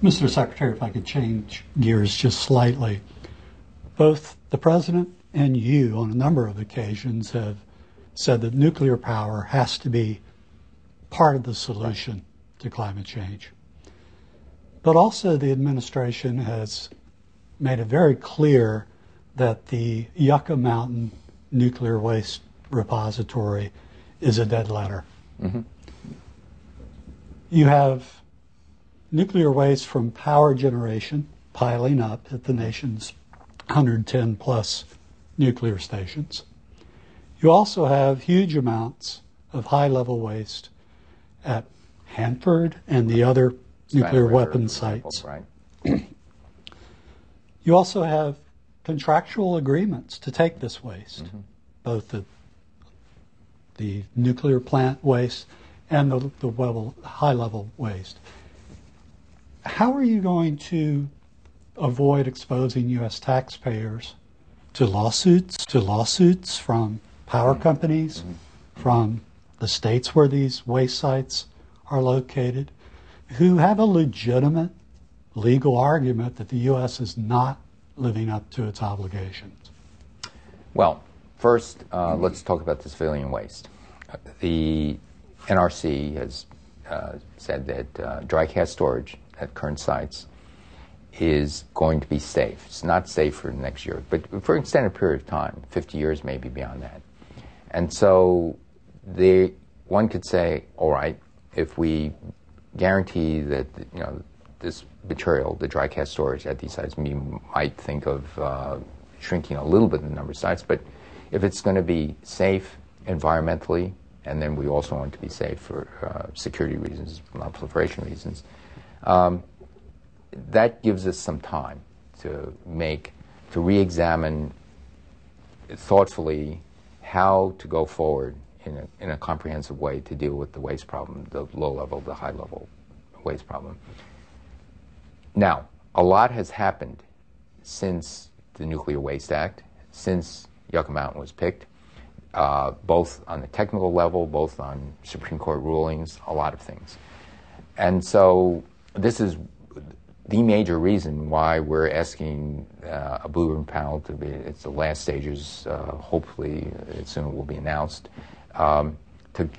Mr. Secretary, if I could change gears just slightly. Both the President and you, on a number of occasions, have said that nuclear power has to be part of the solution to climate change. But also the administration has made it very clear that the Yucca Mountain nuclear waste repository is a dead letter. Mm-hmm. You have nuclear waste from power generation piling up at the nation's 110 plus nuclear stations. You also have huge amounts of high-level waste at Hanford and the other nuclear weapons sites. Right. You also have contractual agreements to take this waste, mm-hmm. both the nuclear plant waste and the high-level waste. How are you going to avoid exposing U.S. taxpayers to lawsuits from power companies, mm-hmm. from the states where these waste sites are located, who have a legitimate legal argument that the U.S. is not living up to its obligations? Well, first, let's talk about the civilian waste. The NRC has said that dry cask storage at current sites is going to be safe. It's not safe for the next year, but for an extended period of time, 50 years, maybe beyond that. And so one could say, all right, if we guarantee that this material, the dry cask storage at these sites, we might think of shrinking a little bit the number of sites, but if it's going to be safe environmentally, and then we also want it to be safe for security reasons, non-proliferation reasons, that gives us some time to re-examine thoughtfully how to go forward in a comprehensive way to deal with the waste problem, the low-level, the high-level waste problem. Now, a lot has happened since the Nuclear Waste Act, since Yucca Mountain was picked, both on the technical level, both on Supreme Court rulings, a lot of things. And so this is the major reason why we're asking a blue ribbon panel to be, it's the last stages, hopefully soon it will be announced, to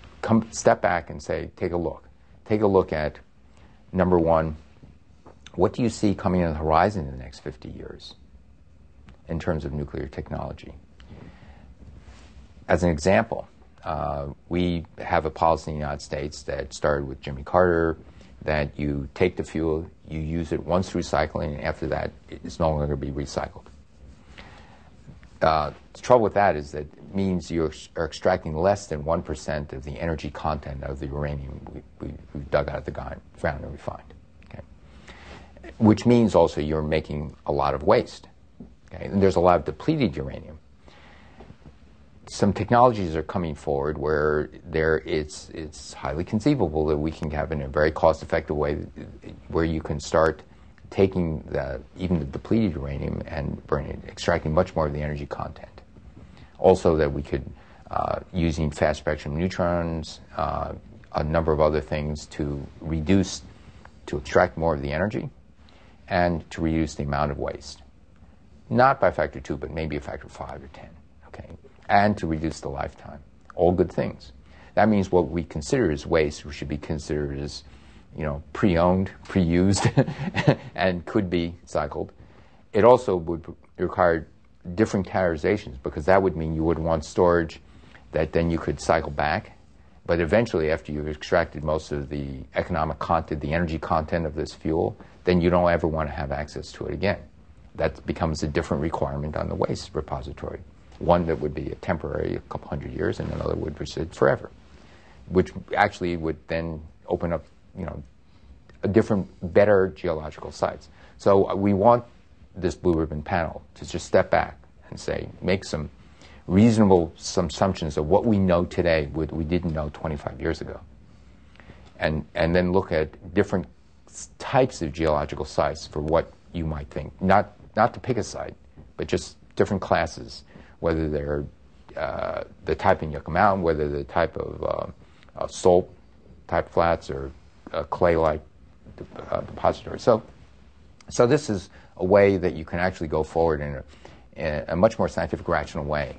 step back and say, take a look at, number one, what do you see coming on the horizon in the next 50 years in terms of nuclear technology? As an example, we have a policy in the United States that started with Jimmy Carter, that you take the fuel, you use it once through recycling, and after that, it's no longer going to be recycled. The trouble with that is that it means you are extracting less than 1% of the energy content of the uranium we've dug out of the ground and refined. Okay? Which means also you're making a lot of waste. Okay? And there's a lot of depleted uranium. Some technologies are coming forward where it's highly conceivable that we can have in a very cost-effective way where you can start taking even the depleted uranium and extracting much more of the energy content. Also that we could, using fast spectrum neutrons, a number of other things to extract more of the energy and to reduce the amount of waste. Not by a factor 2, but maybe a factor 5 or 10, okay? And to reduce the lifetime. All good things. That means what we consider as waste should be considered as, pre-owned, pre-used, and could be cycled. It also would require different categorizations because that would mean you would want storage that then you could cycle back. But eventually, after you've extracted most of the economic content, the energy content of this fuel, then you don't ever want to have access to it again. That becomes a different requirement on the waste repository. One that would be a temporary, a couple hundred years, and another would persist forever, which actually would then open up, a different, better geological sites. So we want this blue ribbon panel to just step back and say, make some reasonable assumptions of what we know today, what we didn't know 25 years ago, and then look at different types of geological sites for what you might think. Not to pick a site, but just different classes, whether they're the type in Yucca Mountain, whether the type of salt type flats or clay-like depository. So this is a way that you can actually go forward in a much more scientific, rational way.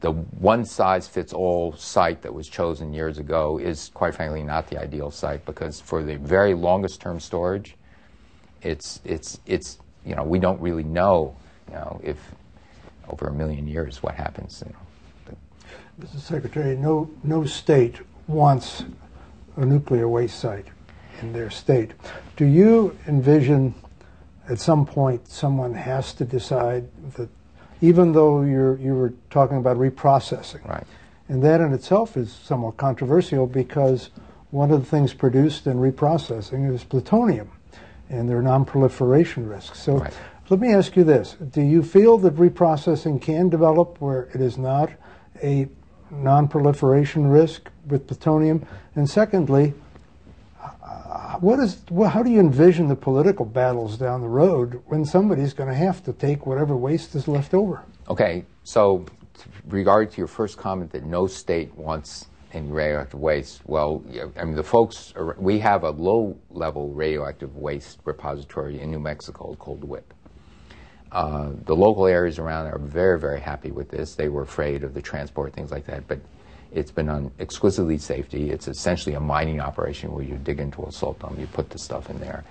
The one-size-fits-all site that was chosen years ago is, quite frankly, not the ideal site, because for the very longest-term storage, it's we don't really know, if over 1 million years what happens. Mr. Secretary, no state wants a nuclear waste site in their state. Do you envision at some point someone has to decide that, even though you were talking about reprocessing, right, and that in itself is somewhat controversial, because one of the things produced in reprocessing is plutonium, and there are non-proliferation risks. So right. Let me ask you this. Do you feel that reprocessing can develop where it is not a non-proliferation risk with plutonium? And secondly, how do you envision the political battles down the road when somebody's going to have to take whatever waste is left over? Okay, so regard to your first comment that no state wants any radioactive waste, well, I mean, we have a low-level radioactive waste repository in New Mexico called WIPP. The local areas around are very, very happy with this. They were afraid of the transport, things like that, but it's been on exquisitely safety. It's essentially a mining operation where you dig into a salt dome, you put the stuff in there.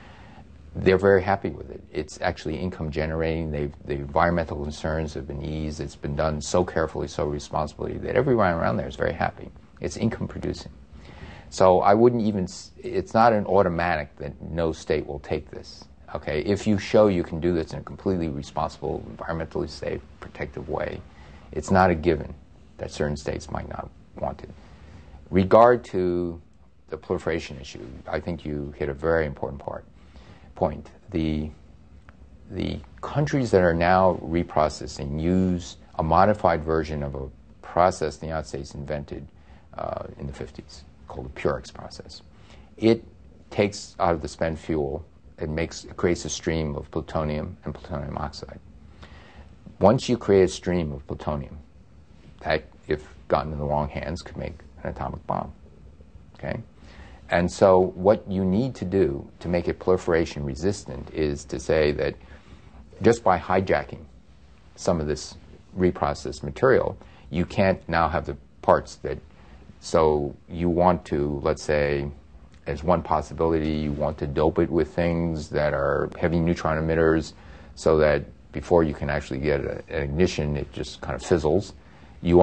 They're very happy with it. It's actually income generating. The environmental concerns have been eased. It's been done so carefully, so responsibly, that everyone around there is very happy. It's income producing. So I wouldn't even, it's not an automatic that no state will take this. Okay, if you show you can do this in a completely responsible, environmentally safe, protective way, it's not a given that certain states might not want it. Regard to the proliferation issue, I think you hit a very important point. The countries that are now reprocessing use a modified version of a process the United States invented in the 50s, called the Purex process. It takes out of the spent fuel, it creates a stream of plutonium and plutonium oxide. Once you create a stream of plutonium, that, if gotten in the wrong hands, could make an atomic bomb. Okay? And so what you need to do to make it proliferation resistant is to say that just by hijacking some of this reprocessed material, you can't now have the parts that, so you want to, let's say, as one possibility, you want to dope it with things that are heavy neutron emitters so that before you can actually get an ignition, it just kind of fizzles. You